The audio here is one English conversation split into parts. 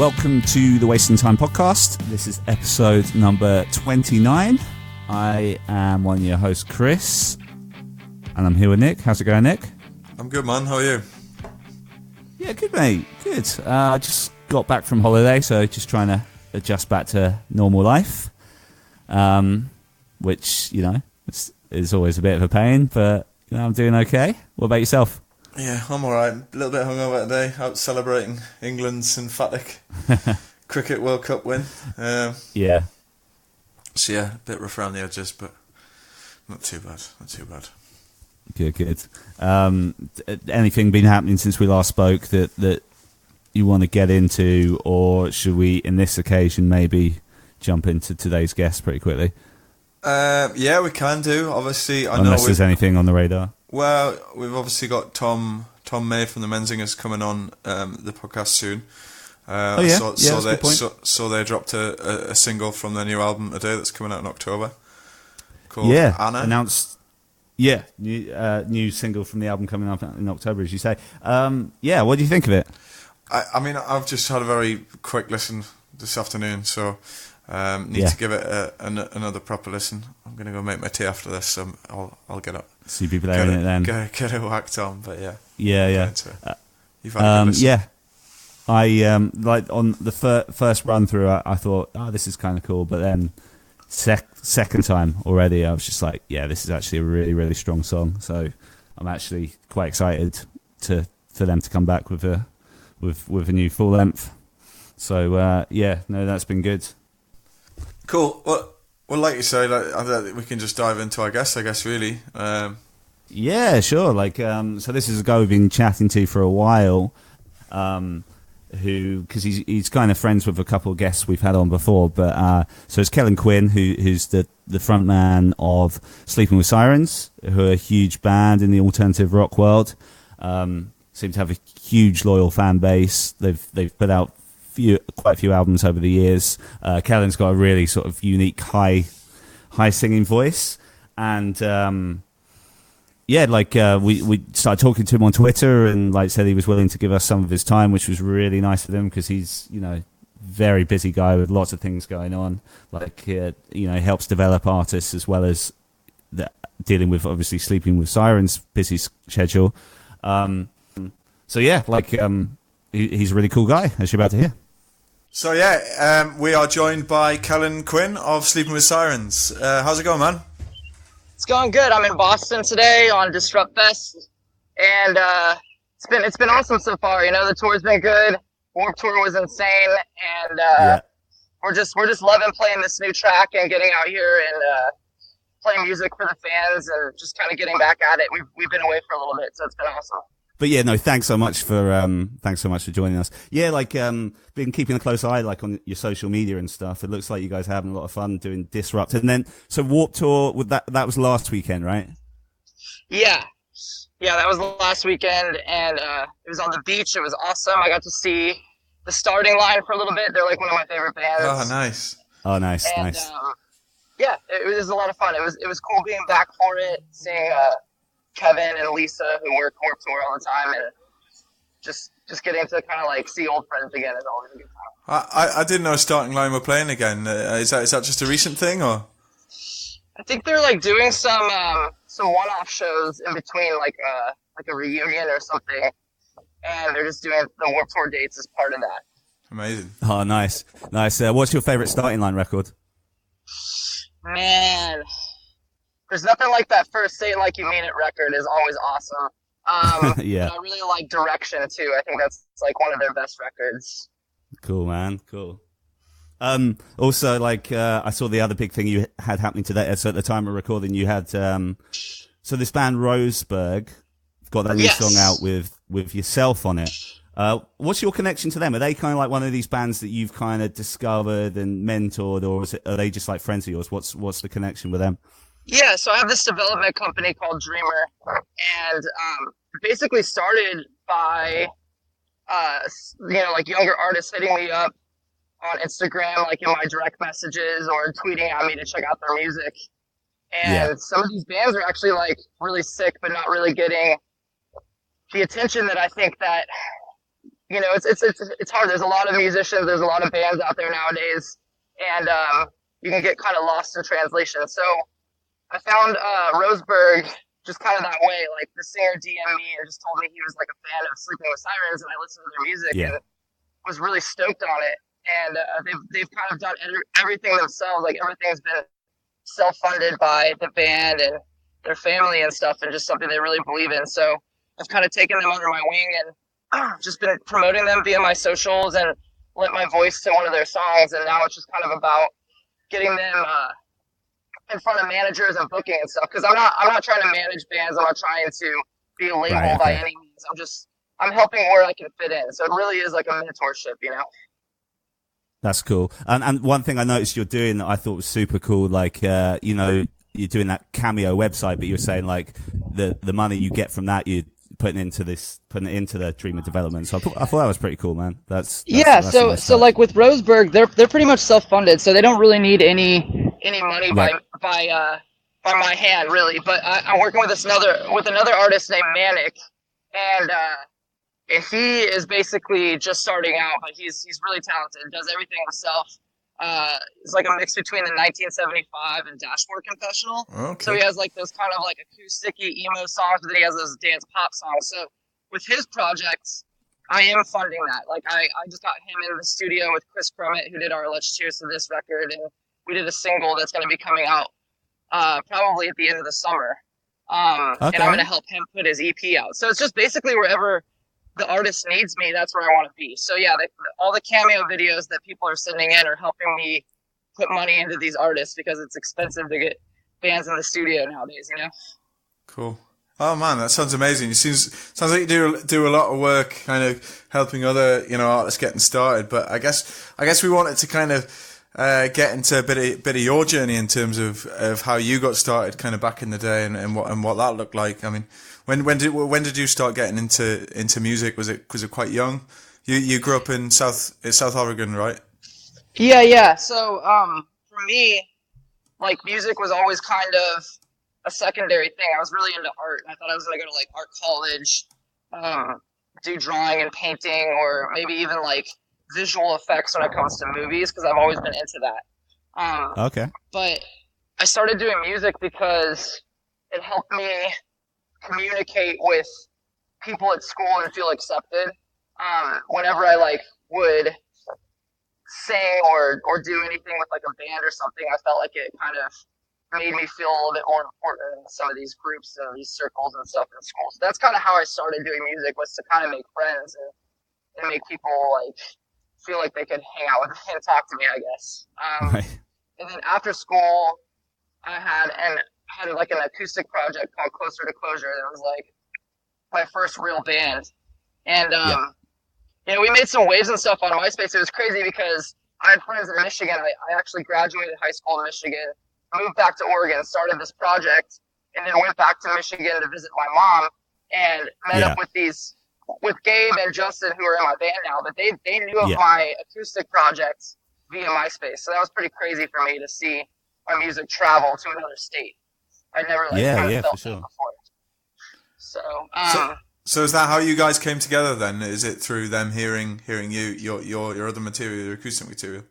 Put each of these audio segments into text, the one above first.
Welcome to the Wasting Time podcast. This is episode number 29. I am one of your hosts, Chris, and I'm here with Nick. How's it going, Nick? I'm good, man. How are you? Yeah, good, mate. Good. I just got back from holiday, so just trying to adjust back to normal life, which, you know, is always a bit of a pain, but you know, I'm doing okay. What about yourself? Yeah, I'm alright. A little bit hungover today, out celebrating England's emphatic Cricket World Cup win. Yeah. So yeah, a bit rough around the edges, but not too bad. Not too bad. Good. Anything been happening since we last spoke that you want to get into, or should we, in this occasion, maybe jump into today's guest pretty quickly? Yeah, we can do. Obviously, Unless there's anything on the radar. Well, we've obviously got Tom May from the Menzingers coming on the podcast soon. So they dropped a single from their new album today that's coming out in October called Anna. Announced. Yeah, new single from the album coming up in October, as you say. What do you think of it? I mean, I've just had a very quick listen this afternoon, so need to give it another proper listen. I'm going to go make my tea after this, so I'll get up. So you'll be playing it then. Get it whacked on, but yeah. Yeah. You've had a good listen. Yeah. I like on the first run through, I thought, this is kind of cool, but then second time already, I was just like, yeah, this is actually a really, really strong song. So I'm actually quite excited for them to come back with a new full length. So that's been good. Cool. Well, like you say, we can just dive into our guest, I guess, really. Yeah, sure. So this is a guy we've been chatting to for a while, because he's kind of friends with a couple of guests we've had on before. But so it's Kellin Quinn, who's the front man of Sleeping With Sirens, who are a huge band in the alternative rock world. Seem to have a huge loyal fan base. They've put out quite a few albums over the years. Kellin's got a really sort of unique high singing voice, and we started talking to him on Twitter, and said he was willing to give us some of his time, which was really nice of him because he's very busy guy with lots of things going on. He helps develop artists as well as dealing with obviously Sleeping With Sirens busy schedule. He's a really cool guy, as you're about to hear. So we are joined by Kellin Quinn of Sleeping With Sirens. How's it going, man? It's going good. I'm in Boston today on Disrupt Fest, and it's been awesome so far. The tour's been good. Warped Tour was insane, and we're just loving playing this new track and getting out here and playing music for the fans and just kind of getting back at it. We've been away for a little bit, so it's been awesome. But yeah, no, thanks so much for joining us. Yeah, been keeping a close eye on your social media and stuff. It looks like you guys are having a lot of fun doing Disrupt. And then so Warped Tour, that was last weekend, right? Yeah, that was last weekend, and it was on the beach. It was awesome. I got to see the Starting Line for a little bit. They're one of my favorite bands. Oh, nice. Oh, nice. And, it was a lot of fun. It was cool being back for it, seeing Kevin and Lisa, who work Warped Tour all the time, and just getting to kind of see old friends again is always a good time. I didn't know Starting Line were playing again. Is that just a recent thing, or? I think they're doing some one-off shows in between, a reunion or something, and they're just doing the Warped Tour dates as part of that. Amazing. Oh, nice. What's your favorite Starting Line record? Man, there's nothing like that first Say It Like You Mean It record is always awesome. Yeah. I really like Direction, too. I think that's one of their best records. Cool, man. Cool. Also, I saw the other big thing you had happening today. So at the time of recording, you had so this band Roseburg got that new song out with yourself on it. What's your connection to them? Are they kind of one of these bands that you've kind of discovered and mentored, or are they just friends of yours? What's the connection with them? Yeah, so I have this development company called Dreamer, and basically started by, younger artists hitting me up on Instagram, in my direct messages, or tweeting at me to check out their music. And some of these bands are actually really sick, but not really getting the attention that I think that it's hard. There's a lot of musicians, there's a lot of bands out there nowadays, and you can get kind of lost in translation. So I found Roseburg just kind of that way. Like the singer DM'd me and just told me he was like a fan of Sleeping with Sirens, and I listened to their music and was really stoked on it. And they've kind of done everything themselves. Like everything's been self-funded by the band and their family and stuff, and just something they really believe in. So I've kind of taken them under my wing and just been promoting them via my socials and lent my voice to one of their songs. And now it's just kind of about getting them in front of managers and booking and stuff. Because I'm not trying to manage bands. I'm not trying to be a label by any means. I'm helping where I can fit in. So it really is like a mentorship, you know. That's cool. And one thing I noticed you're doing that I thought was super cool, like, you know, you're doing that Cameo website, but you're saying like the money you get from that, you're putting it into the Dreamer development. So I thought that was pretty cool, man. That's so like with Roseburg, they're pretty much self-funded, so they don't really need any money by my hand, really. But I'm working with another artist named Manic, and he is basically just starting out, but he's really talented. Does everything himself. It's like a mix between the 1975 and Dashboard Confessional. Okay. So he has like those kind of like acoustic-y emo songs, but then he has those dance pop songs. So with his projects, I am funding that. Like I just got him in the studio with Chris Crummett, who did our Let's Cheers to This record, and we did a single that's going to be coming out probably at the end of the summer. And I'm going to help him put his EP out. So it's just basically wherever the artist needs me, that's where I want to be. So yeah, all the Cameo videos that people are sending in are helping me put money into these artists, because it's expensive to get bands in the studio nowadays, you know. Cool. Oh man, that sounds amazing. It sounds like you do a lot of work kind of helping other, you know, artists getting started. But I guess we wanted to kind of get into a bit of your journey in terms of how you got started kind of back in the day and what that looked like. I mean, when did you start getting into music? Was it quite young? You grew up in South Oregon, right? Yeah. So for me, like music was always kind of a secondary thing. I was really into art, and I thought I was gonna go to like art college, do drawing and painting, or maybe even like visual effects when it comes to movies, because I've always been into that. Okay. But I started doing music because it helped me communicate with people at school and feel accepted. Whenever I like would sing or do anything with like a band or something, I felt like it kind of made me feel a little bit more important in some of these groups and these circles and stuff in school. So that's kind of how I started doing music, was to kind of make friends and make people like feel like they could hang out with me and talk to me, I guess. And then after school, I had like an acoustic project called Closer to Closure. That was like my first real band. And, you know, we made some waves and stuff on MySpace. It was crazy because I had friends in Michigan. I actually graduated high school in Michigan, moved back to Oregon, started this project, and then went back to Michigan to visit my mom, and met up with Gabe and Justin, who are in my band now, but they knew of my acoustic project via MySpace. So that was pretty crazy for me to see my music travel to another state. I never felt that before. So is that how you guys came together then? Is it through them hearing your other material, your acoustic material?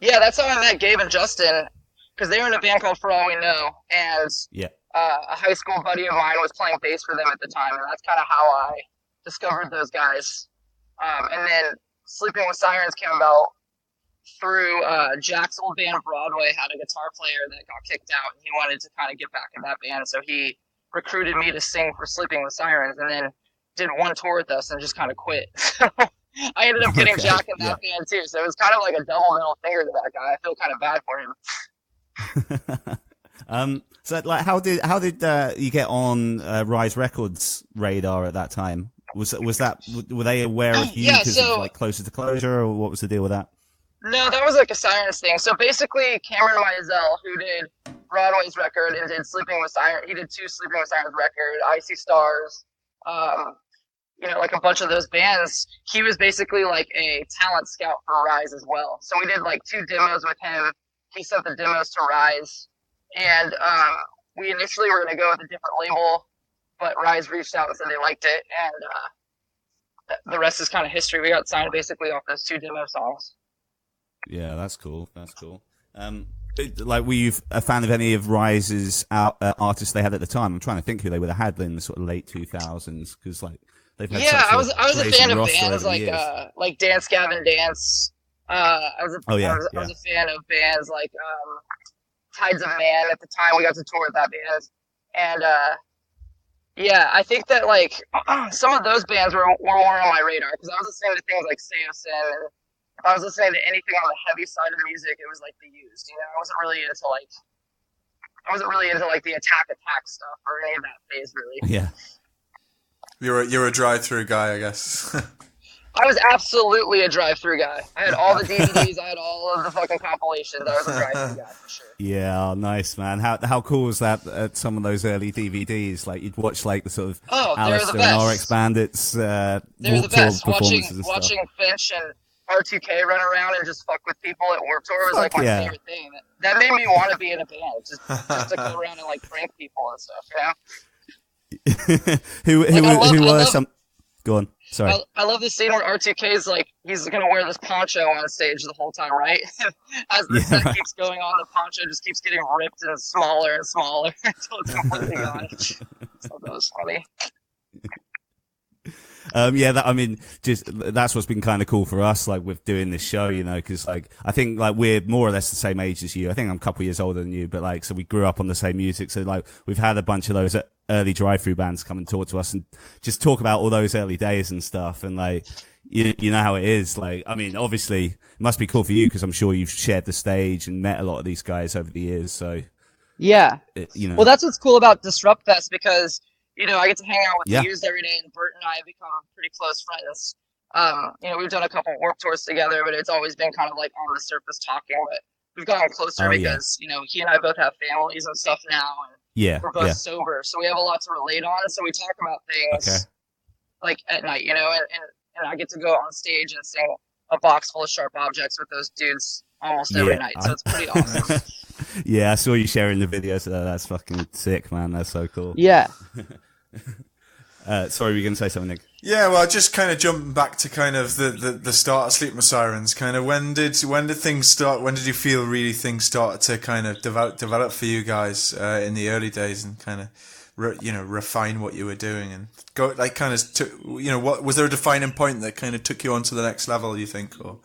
Yeah, that's how I met Gabe and Justin, because they were in a band called For All We Know, and a high school buddy of mine was playing bass for them at the time, and that's kind of how I discovered those guys. And then Sleeping with Sirens came about through Jack's old band Broadway had a guitar player that got kicked out, and he wanted to kind of get back in that band, so he recruited me to sing for Sleeping with Sirens, and then did one tour with us and just kind of quit. So I ended up getting Jack in that band too, so it was kind of like a double middle finger to that guy. I feel kind of bad for him. So like, how did you get on Rise Records' radar at that time? Were they aware of you because of like Closer to Closure, or what was the deal with that? No, that was like a Sirens thing. So basically, Cameron Mizell, who did Broadway's record and did Sleeping with Sirens, he did 2 Sleeping with Sirens record, Icy Stars, you know, like a bunch of those bands. He was basically like a talent scout for Rise as well. So we did like 2 demos with him. He sent the demos to Rise, and we initially were going to go with a different label, but Rise reached out and said they liked it, and the rest is kind of history. We got signed basically off those 2 demo songs. Yeah, that's cool. That's cool. Like, were you a fan of any of Rise's artists they had at the time? I'm trying to think who they would have had in the sort of late 2000s, because like they've had I was a fan of roster bands like Dance Gavin Dance. I was a fan of bands like Tides of Man at the time. We got to tour with that band, and I think that like some of those bands were more on my radar because I was listening to things like Seosin, and if I was listening to anything on the heavy side of music, it was like The Used. You know, I wasn't really into like the attack stuff or any of that phase really. Yeah. You're a Drive-Thru guy, I guess. I was absolutely a Drive-Thru guy. I had all the DVDs. I had all of the fucking compilations. I was a Drive-Thru guy for sure. Yeah, nice, man. How cool was that at some of those early DVDs? Like, you'd watch like the sort of Alistair and RX Bandits they're the best. Watching Finch and R2K run around and just fuck with people at Warped Tour was like my favorite thing. That made me want to be in a band, just to go around and like prank people and stuff, you know? Go on. Sorry. I love the scene where R2K's like, he's gonna wear this poncho on stage the whole time, right? As the set keeps going on, the poncho just keeps getting ripped and smaller and smaller until it's completely gone. So that was funny. That's what's been kind of cool for us, like with doing this show, you know, because like I think like we're more or less the same age as you. I think I'm a couple of years older than you, but like so we grew up on the same music. So like we've had a bunch of those early Drive-Thru bands come and talk to us and just talk about all those early days and stuff. And like you know how it is. Like I mean, obviously it must be cool for you because I'm sure you've shared the stage and met a lot of these guys over the years. So yeah, you know. Well, that's what's cool about Disrupt Fest because you know, I get to hang out with the Used every day, and Bert and I have become pretty close friends. You know, we've done a couple Warped Tours together, but it's always been kind of like on the surface talking. But we've gotten closer because, you know, he and I both have families and stuff now, and we're both sober. So we have a lot to relate on. So we talk about things like at night, you know, and I get to go on stage and sing a box full of sharp objects with those dudes almost every night. So it's pretty awesome. Yeah, I saw you sharing the videos. That's fucking sick, man. That's so cool. Yeah. Sorry, were you going to say something, Nick? Yeah, well, just kind of jumping back to kind of the start of Sleeping With Sirens. Kind of when did things start? When did you feel really things started to kind of develop for you guys in the early days and kind of refine what you were doing and go like kind of what was there a defining point that kind of took you on to the next level? You think or?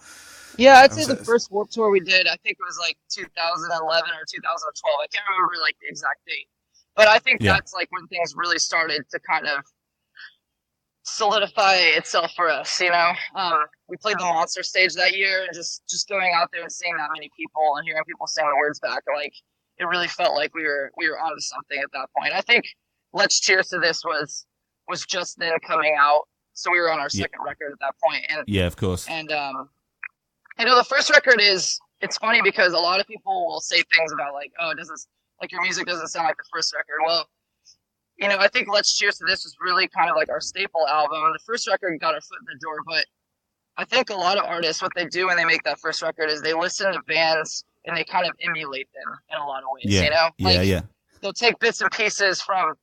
Yeah, I'd say the first Warped Tour we did, I think it was like 2011 or 2012. I can't remember like the exact date. But I think that's like when things really started to kind of solidify itself for us, you know? We played the Monster stage that year and just going out there and seeing that many people and hearing people sing the words back, like it really felt like we were onto something at that point. I think Let's Cheers to This was just then coming out. So we were on our second record at that point. And yeah, of course. And you know, the first record it's funny because a lot of people will say things about like, oh, like your music doesn't sound like the first record. Well, you know, I think Let's Cheers to This was really kind of like our staple album. The first record got our foot in the door, but I think a lot of artists, what they do when they make that first record is they listen to bands and they kind of emulate them in a lot of ways, you know? Like, they'll take bits and pieces from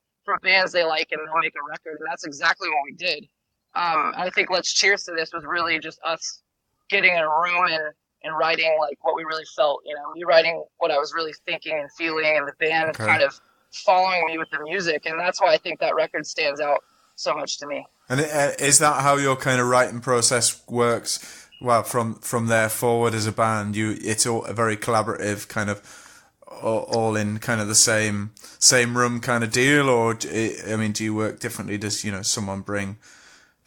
bands they like and they'll make a record, and that's exactly what we did. I think Let's Cheers to This was really just us getting in a room and writing like what we really felt, you know, me writing what I was really thinking and feeling, and the band kind of following me with the music, and that's why I think that record stands out so much to me. And is that how your kind of writing process works? Well, from there forward as a band, it's all a very collaborative kind of all in kind of the same room kind of deal, or I mean, do you work differently? Does someone bring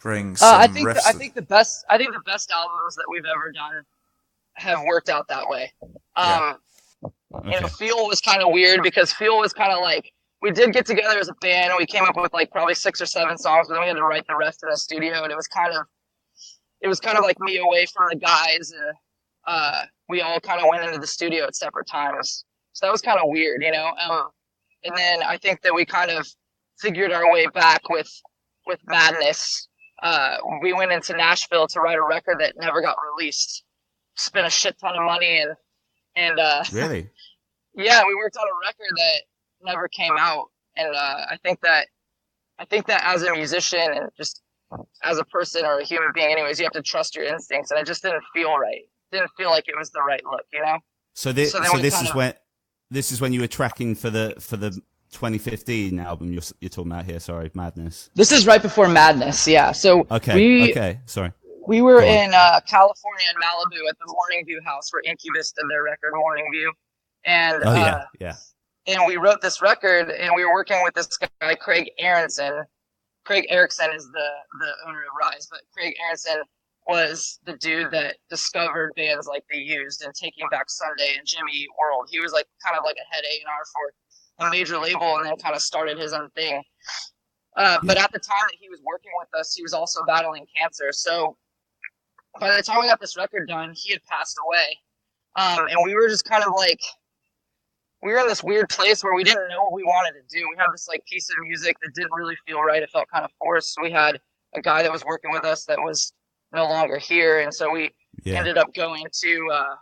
some riffs? I think the best albums that we've ever done have worked out that way. You know, Feel was kind of weird because Feel was kind of like, we did get together as a band and we came up with like probably 6 or 7 songs, but then we had to write the rest in the studio, and it was kind of like me away from the guys, and we all kind of went into the studio at separate times. So that was kind of weird, you know. And then I think that we kind of figured our way back with Madness. We went into Nashville to write a record that never got released. Spent a shit ton of money and really, yeah, we worked on a record that never came out. And I think that as a musician and just as a person or a human being anyways, you have to trust your instincts, and it just didn't feel right. Didn't feel like it was the right look, you know? So this is when you were tracking for the 2015 album you're talking about here. Sorry, Madness. This is right before Madness, yeah. So sorry. We were in California in Malibu at the Morning View house where Incubus did their record Morning View, and and we wrote this record, and we were working with this guy Craig Aronson. Craig Erickson is the owner of Rise, but Craig Aronson was the dude that discovered bands like The Used and Taking Back Sunday and Jimmy Eat World. He was like kind of like a head A&R for a major label, and then kind of started his own thing. But at the time that he was working with us, he was also battling cancer. So by the time we got this record done, he had passed away. And we were just kind of like, we were in this weird place where we didn't know what we wanted to do. We had this like piece of music that didn't really feel right. It felt kind of forced. We had a guy that was working with us that was no longer here, and so we ended up going to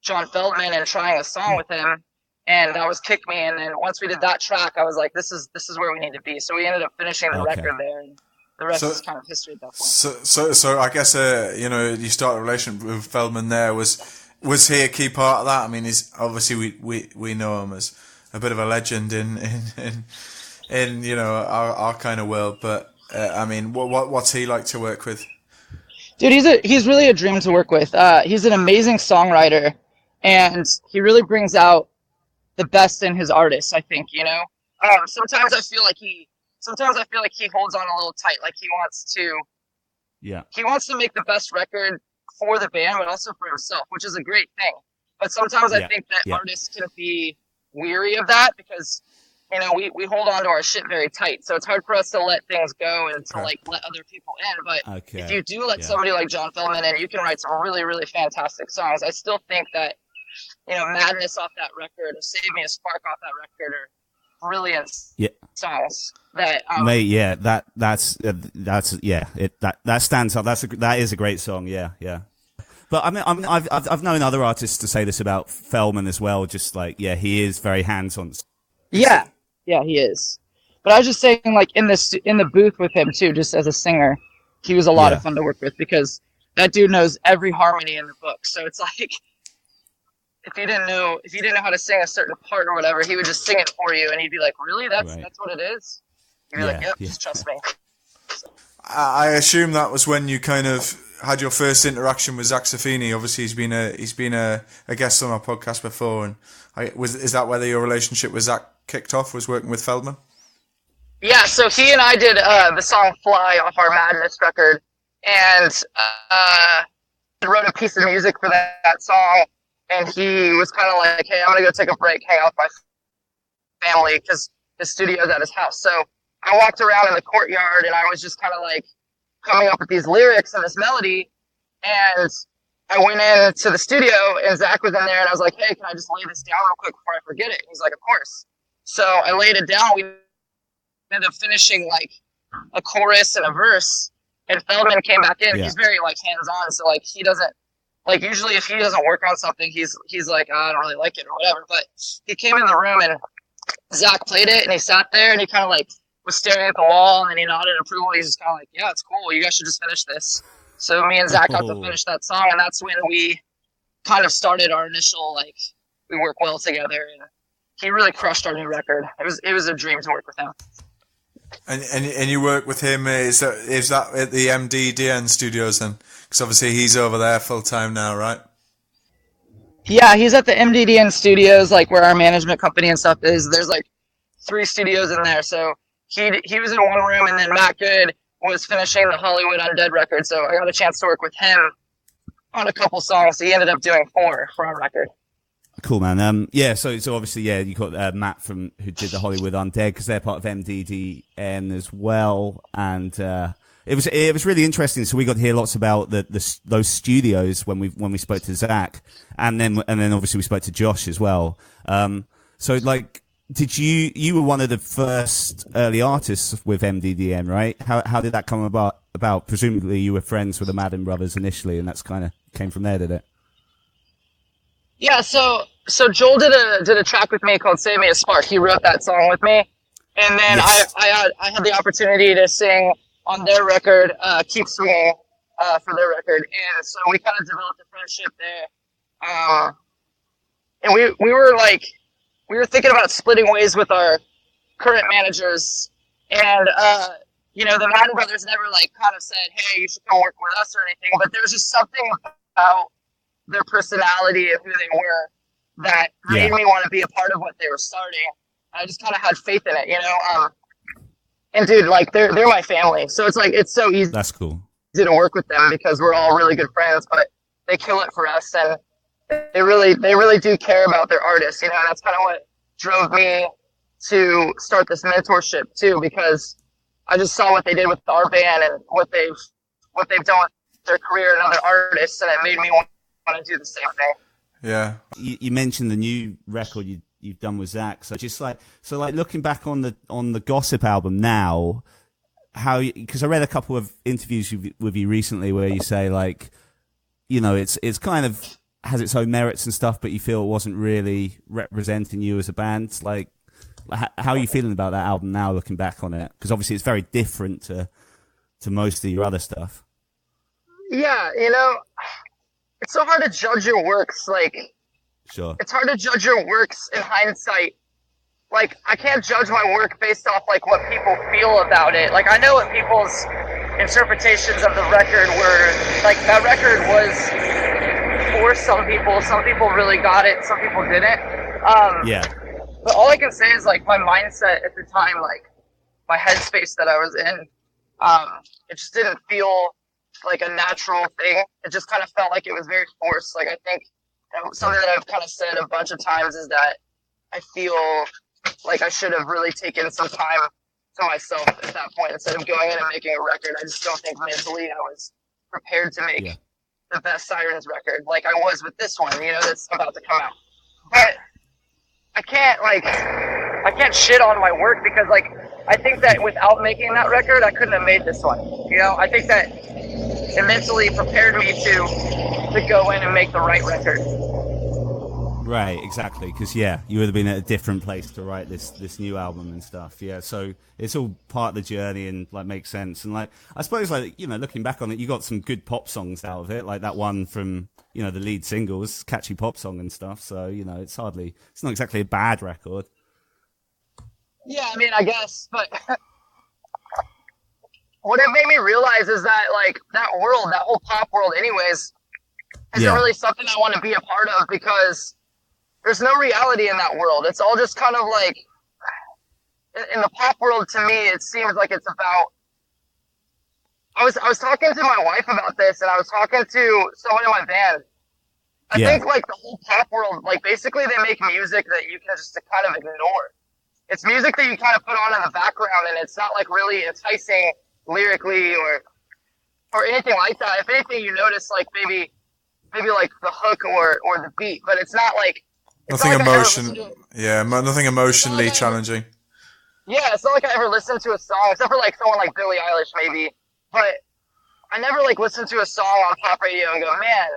John Feldman and trying a song with him, and that was Kick Me. And then once we did that track, I was like, this is where we need to be. So we ended up finishing the record there, and the rest is kind of history at that point. So I guess you start a relationship with Feldman there. Was he a key part of that? I mean, obviously we know him as a bit of a legend in our kind of world, but I mean, what's he like to work with? Dude, he's really a dream to work with. He's an amazing songwriter, and he really brings out the best in his artists, I think, you know? Sometimes I feel like he holds on a little tight, like he wants to make the best record for the band, but also for himself, which is a great thing. But sometimes I think that artists can be weary of that because, you know, we hold on to our shit very tight. So it's hard for us to let things go and to like let other people in. But if you do let somebody like John Feldman in, you can write some really, really fantastic songs. I still think that, you know, Madness off that record or Save Me a Spark off that record are brilliant songs. That that stands up. That is a great song. Yeah. But I mean, I've known other artists to say this about Feldman as well. Just like, he is very hands-on. Yeah, he is. But I was just saying, like in the booth with him too, just as a singer, he was a lot of fun to work with because that dude knows every harmony in the book. So it's like, if you didn't know how to sing a certain part or whatever, he would just sing it for you, and he'd be like, "Really? That's what it is?" You'd be like, "Yep, just trust me." I assume that was when you kind of had your first interaction with Zach Safini. Obviously, he's been a guest on our podcast before, and is that whether your relationship with Zach kicked off? Was working with Feldman? Yeah, so he and I did the song "Fly" off our Madness record, and wrote a piece of music for that song. And he was kind of like, "Hey, I'm gonna go take a break, hang out with my family," because his studio's at his house. So I walked around in the courtyard, and I was just kind of like coming up with these lyrics and this melody. And I went into the studio, and Zach was in there, and I was like, "Hey, can I just lay this down real quick before I forget it?" And he's like, "Of course." So I laid it down. We ended up finishing like a chorus and a verse, and Feldman came back in. He's very like hands-on, so like he doesn't. Like, usually if he doesn't work on something, he's like, "I don't really like it," or whatever. But he came in the room, and Zach played it, and he sat there, and he kind of, like, was staring at the wall, and then he nodded approval. He's just kind of like, "Yeah, it's cool. You guys should just finish this." So me and Zach got to finish that song, and that's when we kind of started our initial, like, we work well together. And he really crushed our new record. It was a dream to work with him. And you work with him, is that at the MDDN studios then? Because obviously he's over there full time now, right? Yeah, he's at the MDDN studios, like where our management company and stuff is. There's like 3 studios in there. So he was in one room, and then Matt Good was finishing the Hollywood Undead record. So I got a chance to work with him on a couple songs. He ended up doing 4 for our record. Cool, man. So obviously, you got Matt who did the Hollywood Undead, because they're part of MDDN as well, and it was really interesting. So we got to hear lots about those studios when we spoke to Zach, and then obviously we spoke to Josh as well. So like, did you were one of the first early artists with MDDN, right? How did that come about? Presumably you were friends with the Madden brothers initially, and that's kind of came from there, did it? Yeah, so Joel did a track with me called "Save Me a Spark." He wrote that song with me, and then I had the opportunity to sing on their record, Keep Swinging, for their record. And so we kind of developed a friendship there. And we were thinking about splitting ways with our current managers. And, the Madden brothers never kind of said, hey, you should come work with us or anything. But there was just something about their personality and who they were that made me want to be a part of what they were starting. I just kind of had faith in it, And dude, they're my family, so it's so easy. That's cool. To work with them because we're all really good friends, but they kill it for us, and they really do care about their artists, And that's kind of what drove me to start this mentorship too, because I just saw what they did with our band and what they've done with their career and other artists, and it made me want to do the same thing. Yeah. You mentioned the new record you've done with Zach. So looking back on the Gossip album now, because I read a couple of interviews with you recently where you say it's kind of has its own merits and stuff, but you feel it wasn't really representing you as a band. How are you feeling about that album now, looking back on it? Because obviously it's very different to most of your other stuff. Yeah, it's so hard to judge your works. Sure. It's hard to judge your works in hindsight. I can't judge my work based off what people feel about it. I know what people's interpretations of the record were. That record was for some people. Some people really got it. Some people didn't. But all I can say is my mindset at the time, my headspace that I was in, it just didn't feel like a natural thing. It just kind of felt like it was very forced. I think something that I've kind of said a bunch of times is that I feel like I should have really taken some time to myself at that point instead of going in and making a record. I just don't think mentally I was prepared to make the best Sirens record like I was with this one, that's about to come out. But I can't shit on my work because I think that without making that record, I couldn't have made this one. I think that it mentally prepared me to go in and make the right record. Right, exactly. Because you would have been at a different place to write this new album and stuff. Yeah, so it's all part of the journey and makes sense. And I suppose looking back on it, you got some good pop songs out of it, like that one from the lead singles, catchy pop song and stuff. So it's not exactly a bad record. Yeah, I mean, I guess, but what it made me realize is that that world, that whole pop world, anyways, isn't really something I want to be a part of because there's no reality in that world. It's all just kind of in the pop world, to me, it seems like it's about. I was talking to my wife about this, and I was talking to someone in my band. I think the whole pop world, basically they make music that you can just kind of ignore. It's music that you kind of put on in the background, and it's not really enticing lyrically or anything like that. If anything, you notice maybe the hook or the beat, but it's not nothing nothing emotionally challenging. Yeah, it's not like I ever listened to a song, except for someone like Billie Eilish maybe, but I never listened to a song on pop radio and go, man,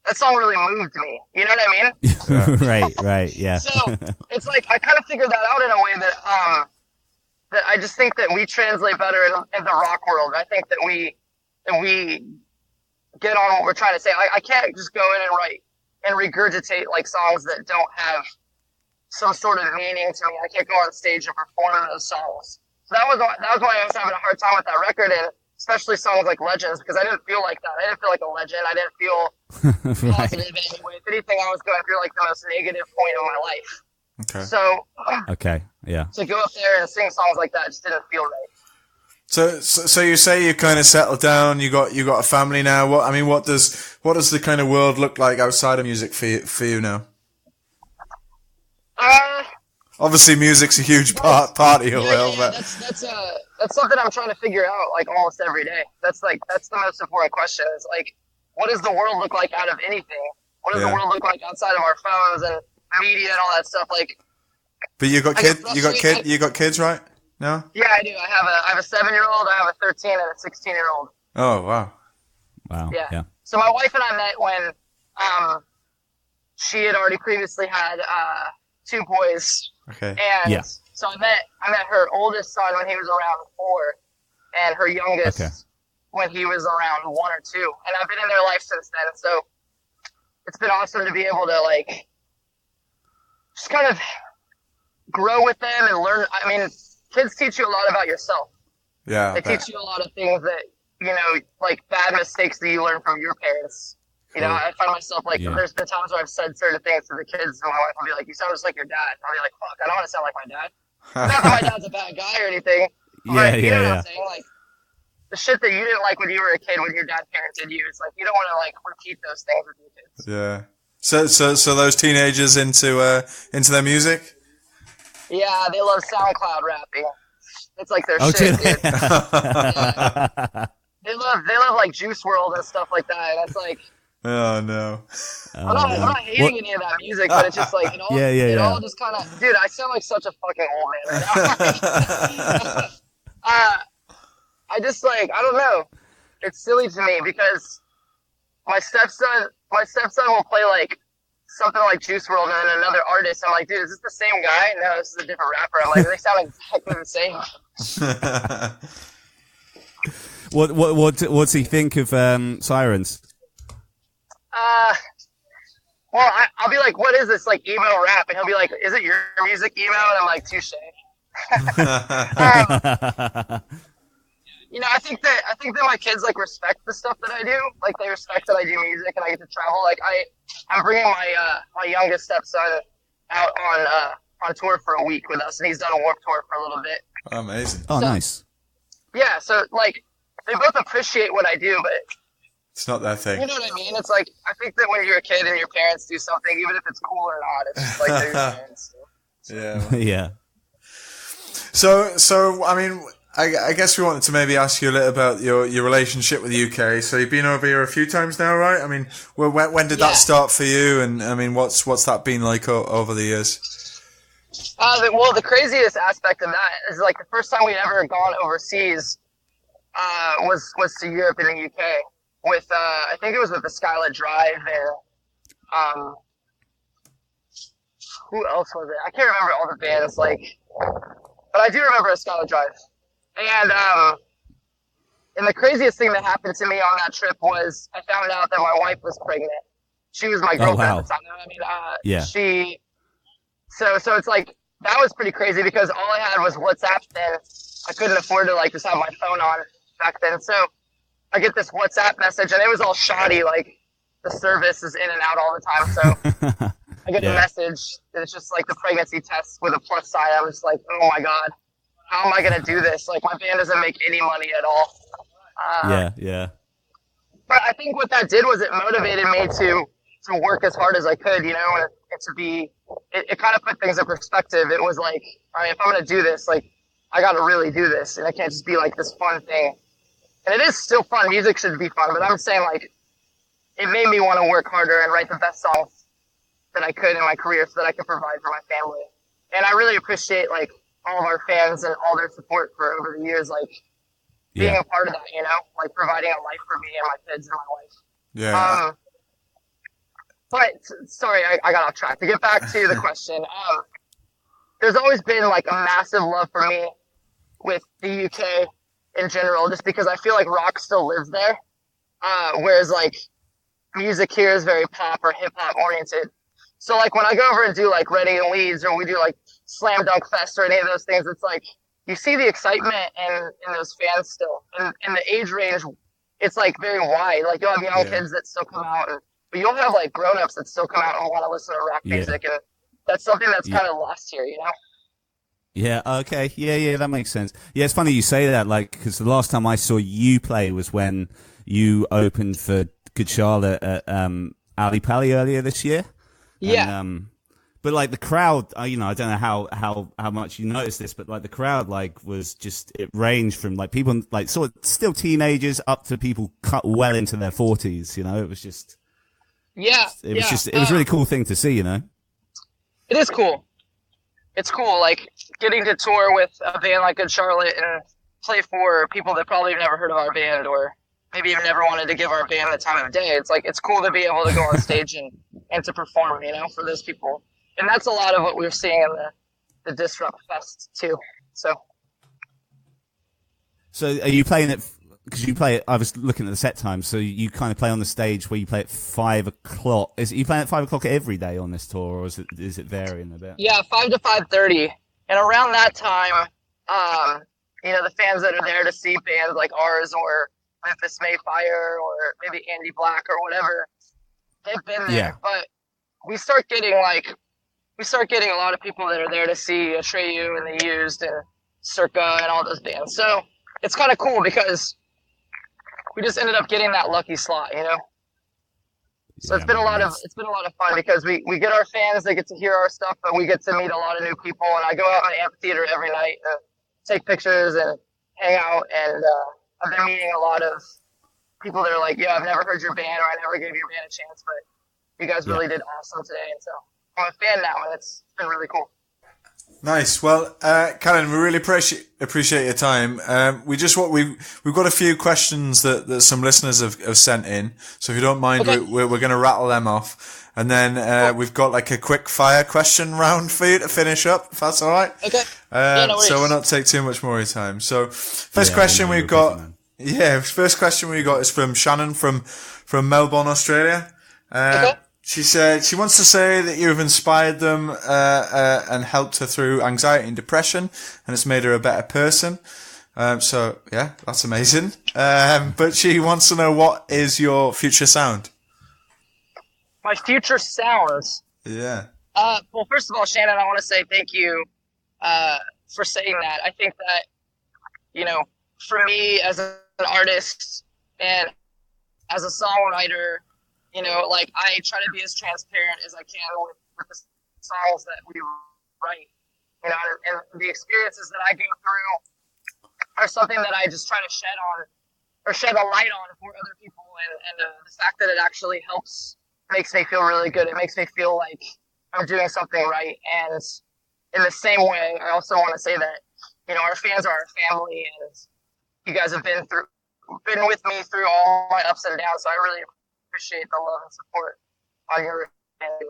that song really moved me. You know what I mean? Right, yeah. So it's I kind of figured that out in a way that I just think that we translate better in the rock world. I think that we get on what we're trying to say. I can't just go in and write and regurgitate songs that don't have some sort of meaning to me. I can't go on stage and perform those songs. So that was why I was having a hard time with that record, and especially songs like Legends, because I didn't feel like that. I didn't feel like a legend. I didn't feel positive in any way. If anything, I was going through the most negative point of my life. Okay. So. Okay. Yeah. To go up there and sing songs like that just didn't feel right. So you say you kind of settled down. You got a family now. What does the kind of world look like outside of music for you now? Obviously, music's a huge part of your world, but that's something I'm trying to figure out almost every day. That's the most important question. Is what does the world look like out of anything? What does the world look like outside of our phones and media and all that stuff? But you got kids. You got kids, right? No. Yeah, I do. I have a 7-year-old. I have a 13 and a 16-year-old. Oh wow. Wow. Yeah. So my wife and I met when she had already previously had 2 boys. Okay. And so I met her oldest son when he was around 4, and her youngest Okay. when he was around 1 or 2. And I've been in their life since then. So it's been awesome to be able to like just kind of grow with them and learn. I mean, kids teach you a lot about yourself. Yeah. They teach you a lot of things that, you know, like bad mistakes that you learn from your parents. You know, I find myself like, there's been times where I've said certain things to the kids, and my wife will be like, "You sound just like your dad." I'll be like, "Fuck, I don't want to sound like my dad." Not that my dad's a bad guy or anything. But you know what I'm saying? Like, the shit that you didn't like when you were a kid, when your dad parented you, it's like, you don't want to, like, repeat those things with your kids. Yeah. So those teenagers into their music? Yeah, they love SoundCloud rapping. It's like their shit, dude. Yeah. They love like Juice World and stuff like that, and it's like, oh no. I'm not hating any of that music, but it's just like it all just kind of, dude. I sound like such a fucking old man right now. I just like, I don't know. It's silly to me because my stepson will play like something like Juice WRLD and then another artist. I'm like, dude, is this the same guy? No, this is a different rapper. I'm like, they sound exactly the same. What's he think of Sirens? Well, I'll be like, what is this, like, emo rap? And he'll be like, is it your music, emo? And I'm like, touche. You know, I think that my kids like respect the stuff that I do. Like, they respect that I do music and I get to travel. Like, I'm bringing my youngest stepson out on tour for a week with us, and he's done a Warped Tour for a little bit. Amazing. Oh, nice. Yeah, so like they both appreciate what I do, but it's not their thing. You know what I mean? It's like, I think that when you're a kid and your parents do something, even if it's cool or not, it's just like they're your parents. So. Yeah. Yeah. So I mean, I guess we wanted to maybe ask you a little about your relationship with the UK. So you've been over here a few times now, right? I mean, when did that start for you? And I mean, what's that been like over the years? Well, the craziest aspect of that is like the first time we'd ever gone overseas was to Europe and the UK with I think it was with the Skylit Drive and who else was it? I can't remember all the bands like, but I do remember a Skylit Drive. And the craziest thing that happened to me on that trip was I found out that my wife was pregnant. She was my girlfriend at the time. I mean, So it's like, that was pretty crazy because all I had was WhatsApp then. I couldn't afford to like just have my phone on back then. So I get this WhatsApp message and it was all shoddy. Like the service is in and out all the time. So I get a message and it's just like the pregnancy test with a plus sign. I was like, oh my God, how am I going to do this? Like my band doesn't make any money at all. But I think what that did was it motivated me to work as hard as I could, you know, and to be, it kind of put things in perspective. It was like, all right, if I'm going to do this, like, I got to really do this. And I can't just be like this fun thing. And it is still fun. Music should be fun. But I'm saying, like, it made me want to work harder and write the best songs that I could in my career so that I could provide for my family. And I really appreciate, like, all of our fans and all their support for over the years, like, being a part of that, you know, like providing a life for me and my kids and my wife. Yeah. But sorry, I got off track. To get back to the question, there's always been like a massive love for me with the UK in general, just because I feel like rock still lives there, whereas like music here is very pop or hip hop oriented. So like when I go over and do like Reading and Leeds, or we do like Slam Dunk Fest or any of those things, it's like you see the excitement in those fans still, and the age range, it's like very wide. Like you'll have young kids that still come out, but you'll have like grown-ups that still come out and want to listen to rock music, and that's something that's kind of lost here, you know? Yeah, okay. Yeah, that makes sense. Yeah, it's funny you say that, like, because the last time I saw you play was when you opened for Good Charlotte at Ali Pali earlier this year. Yeah. And, but like the crowd, you know, I don't know how much you noticed this, but like the crowd, like, was just, it ranged from like people like sort of still teenagers up to people cut well into their 40s. You know, it was just, it was a really cool thing to see. You know, it is cool. It's cool, like getting to tour with a band like Good Charlotte and play for people that probably have never heard of our band, or maybe even never wanted to give our band the time of day. It's like, it's cool to be able to go on stage and to perform, you know, for those people. And that's a lot of what we're seeing in the Disrupt Fest too. So So are you playing it? Because you play it. I was looking at the set time. So you kind of play on the stage where you play at 5 o'clock. Is it you playing at 5 o'clock every day on this tour, or is it varying a bit? Yeah, 5 to 5:30, and around that time, the fans that are there to see bands like ours or Memphis Mayfire or maybe Andy Black or whatever, they've been there. Yeah. But we start getting a lot of people that are there to see Atreyu and The Used and Circa and all those bands. So it's kind of cool because we just ended up getting that lucky slot, So it's been a lot of fun because we get our fans, they get to hear our stuff, but we get to meet a lot of new people. And I go out in the amphitheater every night and take pictures and hang out. And I've been meeting a lot of people that are like, yeah, I've never heard your band, or I never gave your band a chance, but you guys really did awesome today. And so I'm a fan now, and it's been really cool. Nice. Well, Kellin, we really appreciate your time. We've got a few questions that some listeners have sent in. So if you don't mind, okay, we're going to rattle them off. And then, we've got like a quick fire question round for you to finish up, if that's all right. Okay. So we'll not take too much more of your time. So first question we got is from Shannon from Melbourne, Australia. Okay. She said she wants to say that you've inspired them and helped her through anxiety and depression, and it's made her a better person. So yeah, that's amazing. But she wants to know, what is your future sound? My future sounds? Yeah. Well, first of all, Shannon, I want to say thank you for saying that. I think that, for me as an artist and as a songwriter, I try to be as transparent as I can with the songs that we write, and the experiences that I go through are something that I just try to shed a light on for other people, and the fact that it actually helps makes me feel really good. It makes me feel like I'm doing something right, and in the same way, I also want to say that, our fans are our family, and you guys have been with me through all my ups and downs, so I really appreciate the love and support on your end.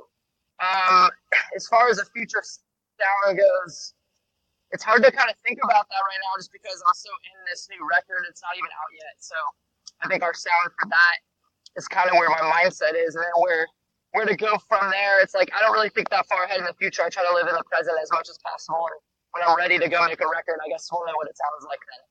As far as the future sound goes, it's hard to kind of think about that right now just because I'm so in this new record. It's not even out yet. So I think our sound for that is kind of where my mindset is. And then where to go from there, it's like I don't really think that far ahead in the future. I try to live in the present as much as possible. And when I'm ready to go make a record, I guess we'll know what it sounds like then.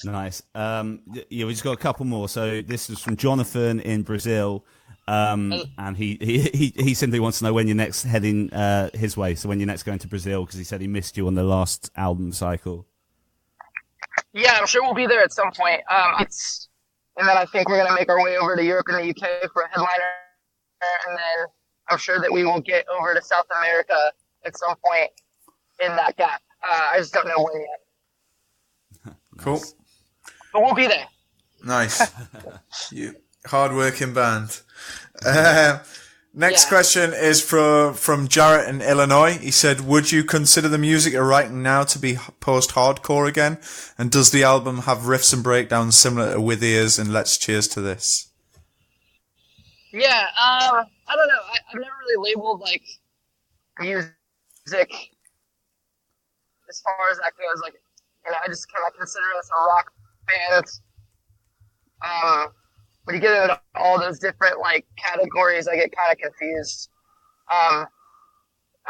Nice. We just got a couple more. So this is from Jonathan in Brazil, and he simply wants to know when you're next heading his way. So when you're next going to Brazil, because he said he missed you on the last album cycle. Yeah, I'm sure we'll be there at some point. And then I think we're gonna make our way over to Europe and the UK for a headliner, and then I'm sure that we will get over to South America at some point in that gap. I just don't know when yet. Cool. But we'll be there. Nice. You hard-working band. Next question is from Jarrett in Illinois. He said, would you consider the music you're writing now to be post-hardcore again? And does the album have riffs and breakdowns similar to With Ears and Let's Cheers to This? Yeah, I don't know. I've never really labeled, music as far as that goes. I just kind of consider us a rock band. When you get into all those different categories, I get kind of confused. I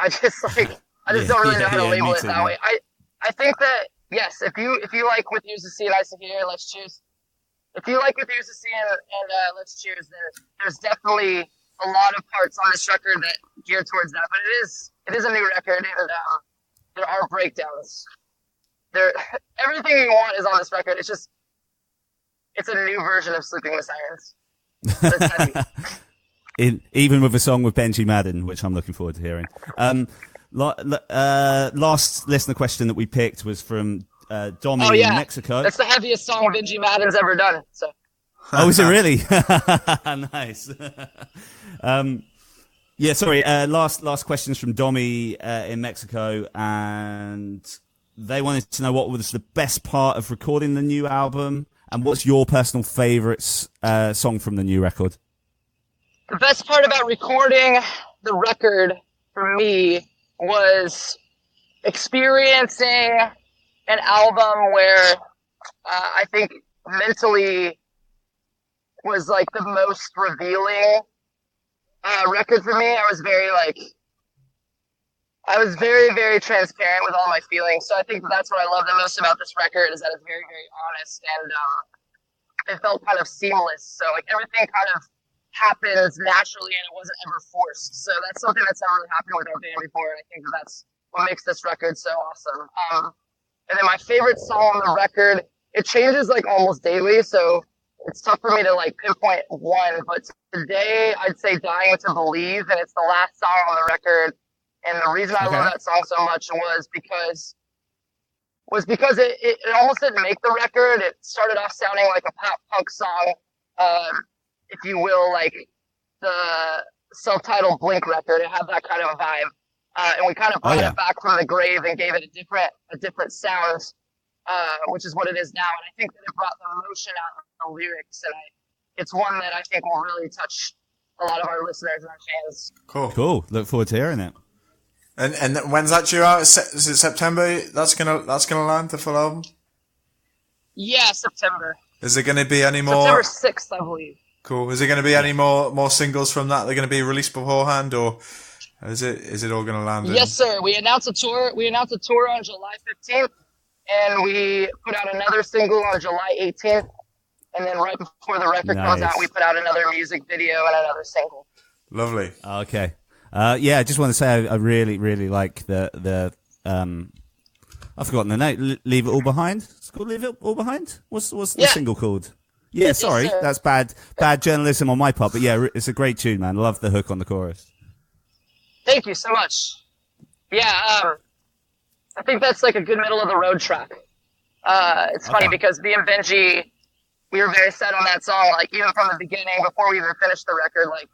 just don't really know how to label it that way. I think that yes, if you like With Ears to See and Eyes to Hear, Let's Choose. If you like With Ears to See and Let's Choose, then there's definitely a lot of parts on this record that gear towards that. But it is a new record, and there are breakdowns. Everything you want is on this record. It's a new version of Sleeping with Sirens. Even with a song with Benji Madden, which I'm looking forward to hearing. Last listener question that we picked was from Domi in Mexico. That's the heaviest song Benji Madden's ever done. So. Oh, is it really? Nice. Last questions from Domi in Mexico, and they wanted to know what was the best part of recording the new album, and what's your personal favourite song from the new record? The best part about recording the record for me was experiencing an album where I think mentally was like the most revealing record for me. I was very, very transparent with all my feelings. So I think that's what I love the most about this record is that it's very, very honest, and it felt kind of seamless. So like everything kind of happens naturally and it wasn't ever forced. So that's something that's never really happened with our band before, and I think that's what makes this record so awesome. And then my favorite song on the record, it changes like almost daily, so it's tough for me to like pinpoint one, but today I'd say Dying to Believe, and it's the last song on the record. And the reason I love that song so much was because it almost didn't make the record. It started off sounding like a pop punk song, if you will, like the self-titled Blink record. It had that kind of a vibe. And we kind of brought it back from the grave and gave it a different sound, which is what it is now. And I think that it brought the emotion out of the lyrics, and it's one that I think will really touch a lot of our listeners and our fans. Cool. Look forward to hearing it. And when's that due out? Is it September? That's gonna land the full album. Yeah, September. Is there gonna be any more? September 6th, I believe. Cool. Is there gonna be any more singles from that? They're gonna be released beforehand, or is it all gonna land? Yes, sir. We announced a tour. We announced a tour on July 15th, and we put out another single on July 18th, and then right before the record comes out, we put out another music video and another single. Lovely. Okay. I just want to say I really, really like the I've forgotten the name. Leave It All Behind. It's called Leave It All Behind. What's the single called? Yeah, sorry, that's bad journalism on my part. But yeah, it's a great tune, man. I love the hook on the chorus. Thank you so much. Yeah, I think that's like a good middle of the road track. It's funny because me and Benji, we were very set on that song. Like even from the beginning, before we even finished the record, like.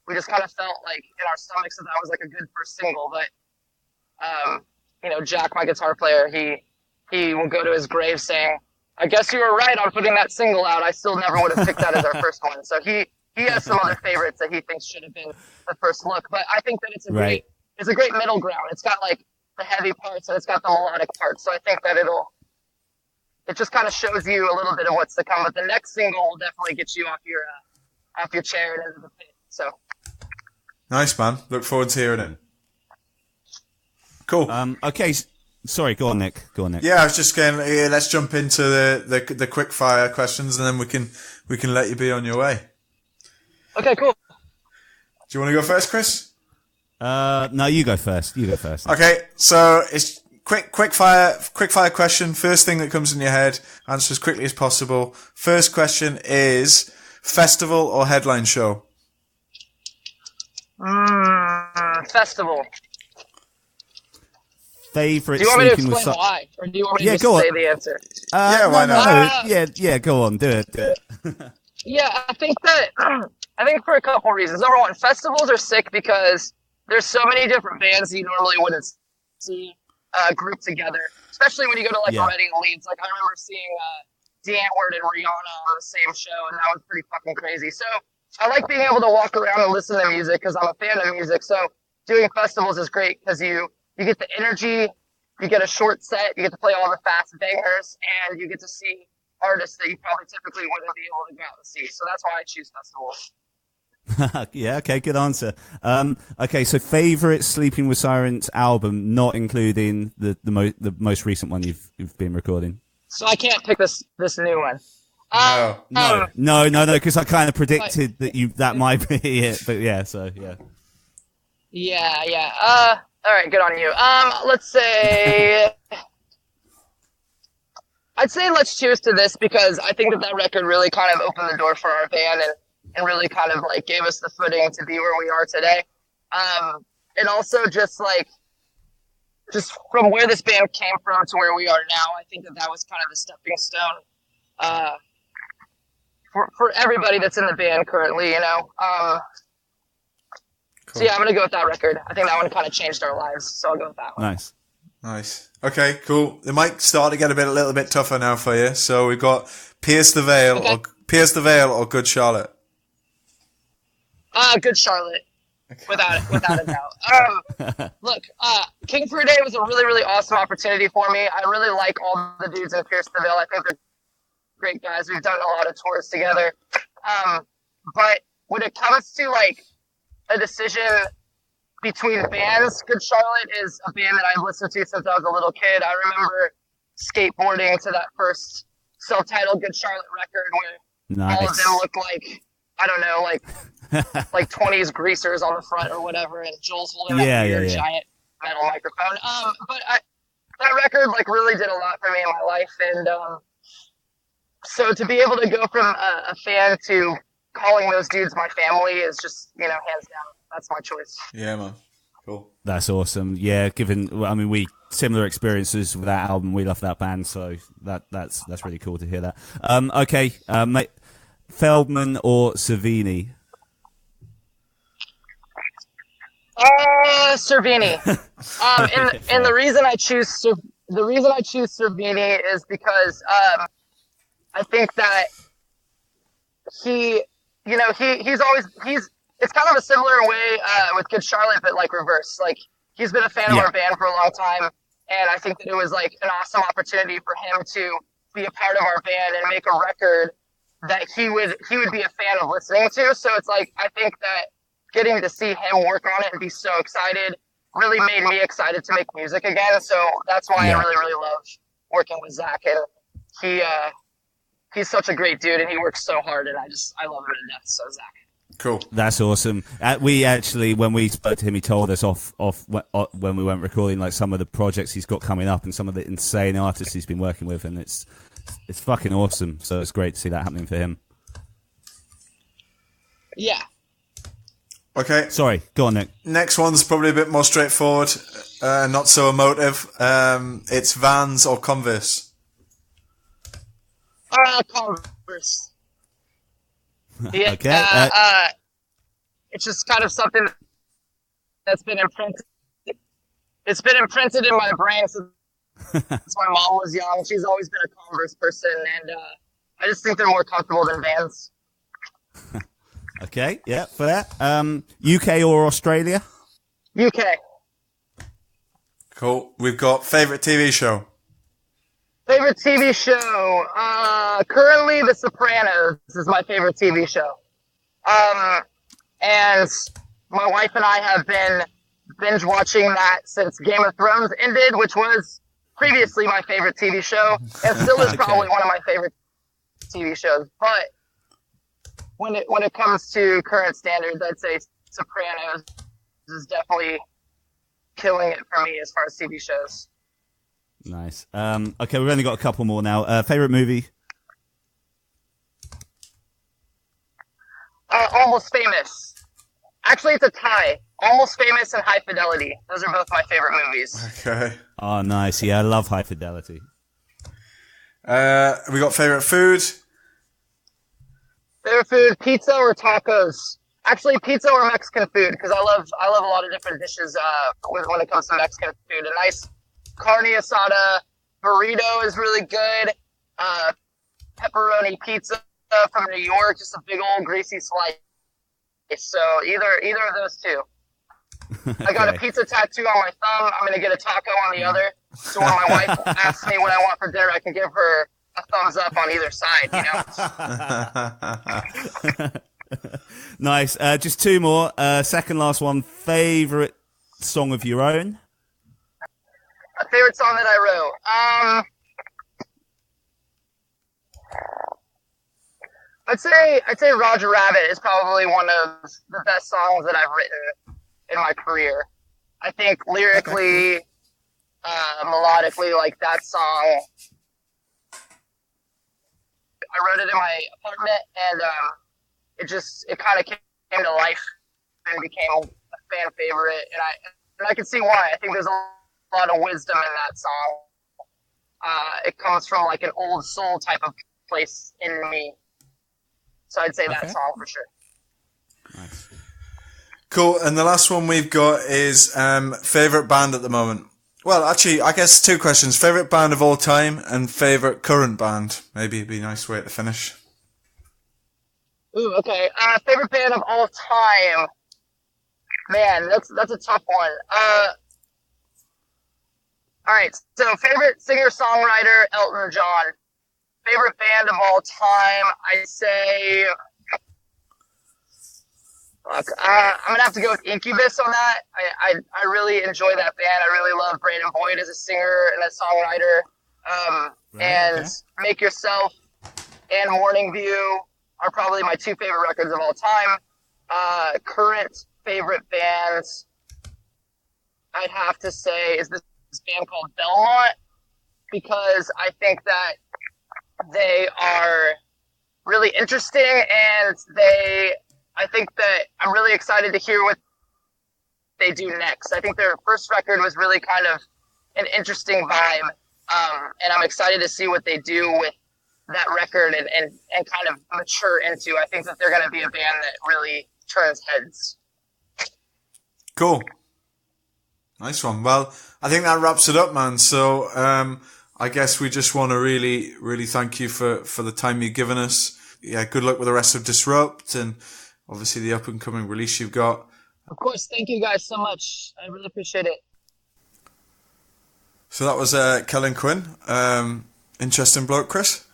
We just kind of felt like in our stomachs that was like a good first single, but Jack, my guitar player, he will go to his grave saying, "I guess you were right on putting that single out. I still never would have picked that as our first one." So he has some other favorites that he thinks should have been the first look, but I think that it's a great middle ground. It's got like the heavy parts and it's got the melodic parts. So I think that it just kind of shows you a little bit of what's to come. But the next single will definitely get you off your chair and into the pit. So. Nice, man. Look forward to hearing it. Cool. Okay. Sorry, go on, Nick. Yeah, I was just going. Let's jump into the quick fire questions, and then we can let you be on your way. Okay, cool. Do you want to go first, Chris? No, you go first. Okay, so it's quick fire question. First thing that comes in your head. Answer as quickly as possible. First question is festival or headline show? Festival. Favorite. Do you want me to explain why, or do you want me to just say the answer? Why not? Yeah, go on, do it. Yeah, I think for a couple reasons. Number one, festivals are sick because there's so many different bands you normally wouldn't see grouped together, especially when you go to like Reading Leeds. Like I remember seeing D'Antwoord and Rihanna on the same show, and that was pretty fucking crazy. So. I like being able to walk around and listen to music because I'm a fan of music. So doing festivals is great because you get the energy, you get a short set, you get to play all the fast bangers, and you get to see artists that you probably typically wouldn't be able to go out and see. So that's why I choose festivals. Yeah, okay, good answer. Okay, so favorite Sleeping With Sirens album, not including the most recent one you've been recording. So I can't pick this new one. No, because I kind of predicted that might be it, but yeah. Yeah. All right, good on you. Let's say, I'd say let's choose to this because I think that record really kind of opened the door for our band and really kind of like gave us the footing to be where we are today. And also just from where this band came from to where we are now, I think that was kind of the stepping stone. For everybody that's in the band currently, Cool. So yeah, I'm gonna go with that record. I think that one kind of changed our lives, so I'll go with that one. Nice. Okay, cool. It might start to get a little bit tougher now for you. So we've got Pierce the Veil or Good Charlotte. Good Charlotte. without a doubt. Look, King for a Day was a really, really awesome opportunity for me. I really like all the dudes in Pierceville. I think they're great guys. We've done a lot of tours together. But when it comes to like a decision between bands, Good Charlotte is a band that I've listened to since I was a little kid. I remember skateboarding to that first self-titled Good Charlotte record where all of them looked like, I don't know, like 20s greasers on the front or whatever, and Joel's holding that weird giant metal microphone. But that record like really did a lot for me in my life, and so to be able to go from a fan to calling those dudes my family is just, hands down, that's my choice. Yeah, man. Cool. That's awesome. Yeah, we similar experiences with that album. We love that band, so that's really cool to hear that. Okay, mate, Feldman or Savini? Servini. And the reason I choose Servini is because I think that it's kind of a similar way with Good Charlotte, but like reverse. Like he's been a fan of our band for a long time, and I think that it was like an awesome opportunity for him to be a part of our band and make a record that he would be a fan of listening to. So it's like I think that getting to see him work on it and be so excited really made me excited to make music again. So that's why I really, really love working with Zach, and he's such a great dude, and he works so hard, and I love him to death. So Zach. Cool. That's awesome. We actually, when we spoke to him, he told us off when we went recording, like some of the projects he's got coming up and some of the insane artists he's been working with, and it's fucking awesome. So it's great to see that happening for him. Yeah. Okay. Sorry, go on, Nick. Next one's probably a bit more straightforward, not so emotive. It's Vans or Converse? Converse. Yeah, okay. It's just kind of something that's been imprinted. It's been imprinted in my brain since my mom was young. She's always been a Converse person, and I just think they're more comfortable than Vans. Okay, yeah, for that. UK or Australia? UK. Cool. We've got favorite TV show. Favorite TV show? Currently, The Sopranos is my favorite TV show. And my wife and I have been binge watching that since Game of Thrones ended, which was previously my favorite TV show, and still is probably one of my favorite TV shows. But when it comes to current standards, I'd say Sopranos is definitely killing it for me as far as TV shows. Nice. Okay, we've only got a couple more now. Favorite movie? Almost Famous. Actually, it's a tie. Almost Famous and High Fidelity. Those are both my favorite movies. Okay. Oh, nice. Yeah, I love High Fidelity. We got favorite food? Favorite food, pizza or tacos? Actually, pizza or Mexican food, because I love a lot of different dishes when it comes to Mexican food. A nice carne asada burrito is really good. Pepperoni pizza from New York, just a big old greasy slice. So either of those two. Okay. I got a pizza tattoo on my thumb. I'm gonna get a taco on the other. So when my wife asks me what I want for dinner, I can give her a thumbs up on either side. You know. Nice. Just two more. Second last one. Favorite song of your own? A favorite song that I wrote. I'd say Roger Rabbit is probably one of the best songs that I've written in my career. I think lyrically, melodically, like that song, I wrote it in my apartment, and it kind of came to life and became a fan favorite, and I can see why. I think there's a lot of wisdom in that song. It comes from like an old soul type of place in me. So I'd say that song for sure. Nice. Cool. And the last one we've got is favorite band at the moment. Well, actually, I guess two questions. Favorite band of all time and favorite current band. Maybe it'd be a nice way to finish. Ooh, okay. Favorite band of all time. Man, that's a tough one. All right. So, favorite singer-songwriter, Elton John. Favorite band of all time, I say. Look, I'm gonna have to go with Incubus on that. I really enjoy that band. I really love Brandon Boyd as a singer and a songwriter. And Make Yourself and Morning View are probably my two favorite records of all time. Current favorite bands, I'd have to say, is this band called Belmont, because I think that they are really interesting, and I think that I'm really excited to hear what they do next. I think their first record was really kind of an interesting vibe, and I'm excited to see what they do with that record and kind of mature into. I think that they're going to be a band that really turns heads. Cool. Nice one. Well, I think that wraps it up, man. So I guess we just want to really, really thank you for the time you've given us. Yeah, good luck with the rest of Disrupt and obviously the up-and-coming release you've got. Of course. Thank you guys so much. I really appreciate it. So that was Kellin Quinn. Interesting bloke, Chris?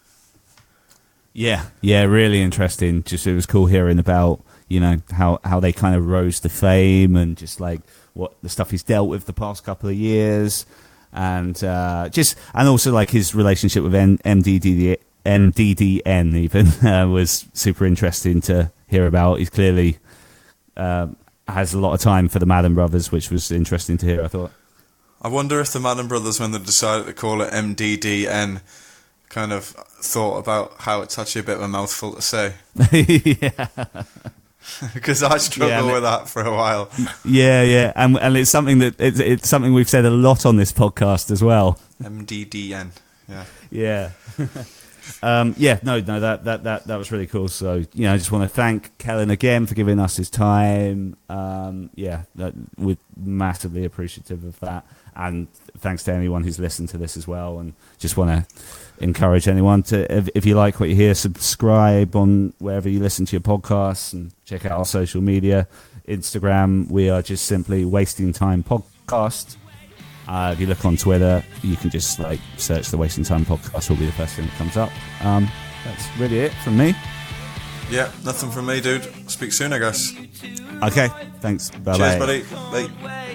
Yeah, really interesting. Just it was cool hearing about, you know, how they kind of rose to fame and just like what the stuff he's dealt with the past couple of years, and also like his relationship with MDDN even was super interesting to hear about. He's clearly has a lot of time for the Madden Brothers, which was interesting to hear, I thought. I wonder if the Madden Brothers, when they decided to call it MDDN, kind of thought about how it's actually a bit of a mouthful to say. Yeah. Because I struggled with that for a while. Yeah, and it's something that it's something we've said a lot on this podcast as well. MDDN, yeah. That was really cool. So, you know, I just want to thank Kellin again for giving us his time. We're massively appreciative of that, and thanks to anyone who's listened to this as well. And just want to encourage anyone to, if you like what you hear, subscribe on wherever you listen to your podcasts, and check out our social media. Instagram, we are just simply Wasting Time Podcast. If you look on Twitter, you can just like search the Wasting Time Podcast, will be the first thing that comes up. That's really it from me. Yeah, nothing from me, dude. Speak soon, I guess. Okay, thanks. Bye. Cheers, buddy. Bye.